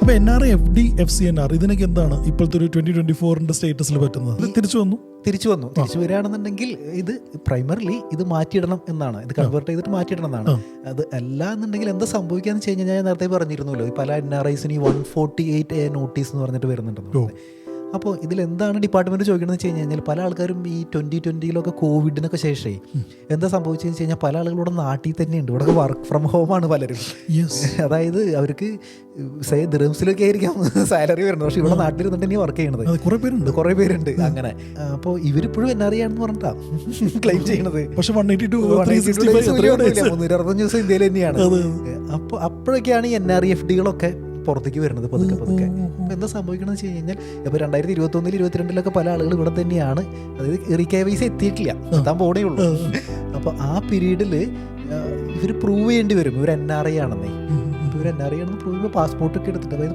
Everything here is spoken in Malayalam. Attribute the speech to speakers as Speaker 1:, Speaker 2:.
Speaker 1: അപ്പോൾ NRI, FD, FCNR ഇതിനൊക്കെ എന്താണ് ഇപ്പോഴത്തെ ഒരു 2024 സ്റ്റേറ്റസിൽ പറ്റുന്നത്? തിരിച്ചു
Speaker 2: തിരിച്ചു വരികയാണെന്നുണ്ടെങ്കിൽ ഇത് പ്രൈമറിലി ഇത് മാറ്റിയിടണം എന്നാണ്, ഇത് കൺവേർട്ട് ചെയ്തിട്ട് മാറ്റിയിടണം എന്നാണ്. അത് അല്ല എന്നുണ്ടെങ്കിൽ എന്താ സംഭവിക്കാന്ന് വെച്ച് കഴിഞ്ഞാൽ, ഞാൻ നേരത്തെ പറഞ്ഞിരുന്നല്ലോ, പല NRIസിന് 148A നോട്ടീസ് എന്ന് പറഞ്ഞിട്ട് വരുന്നുണ്ടെന്ന്. അപ്പോൾ ഇതിലെന്താണ് ഡിപ്പാർട്ട്മെൻറ്റ് ചോദിക്കണമെന്ന് വെച്ച് കഴിഞ്ഞാൽ, പല ആൾക്കാരും ഈ 2020 കോവിഡിനൊക്കെ ശേഷമേ എന്താ സംഭവിച്ചതെന്ന് വെച്ച് കഴിഞ്ഞാൽ, പല ആളുകളുടെ നാട്ടിൽ തന്നെയുണ്ട്, ഇവിടെ വർക്ക് ഫ്രം ഹോമാണ് പലരും. അതായത് അവർക്ക് ദിർഹംസിലൊക്കെ ആയിരിക്കാം സാലറി വരുന്നത്, പക്ഷെ ഇവിടെ നാട്ടിലിരുന്നിട്ട് വർക്ക് ചെയ്യണത് കുറേ പേരുണ്ട് അങ്ങനെ. അപ്പോൾ ഇവരിപ്പോഴും NRI ആണെന്ന് പറഞ്ഞിട്ടാ ക്ലെയിം ചെയ്യണത്. പക്ഷെ 365 ദിവസം ഇന്ത്യയിൽ തന്നെയാണ്. അപ്പോൾ അപ്പോഴൊക്കെയാണ് ഈ NRI FDകളൊക്കെ പുറത്തേക്ക് വരുന്നത് പതുക്കെ. അപ്പോൾ എന്താ സംഭവിക്കണമെന്ന് വെച്ച് കഴിഞ്ഞാൽ, ഇപ്പോൾ 2021, 2022 പല ആളുകൾ ഇവിടെ തന്നെയാണ്, അതായത് RKYC എത്തിയിട്ടില്ല, എത്താൻ പോണേ ഉള്ളൂ. അപ്പോൾ ആ പീരീഡിൽ ഇവർ പ്രൂവ് ചെയ്യേണ്ടി വരും ഇവർ NRI ആണെന്നേ. ഇവർ NRI ആണെന്ന് പ്രൂവ് ചെയ്യുമ്പോൾ പാസ്പോർട്ടൊക്കെ എടുത്തിട്ട്, അതായത്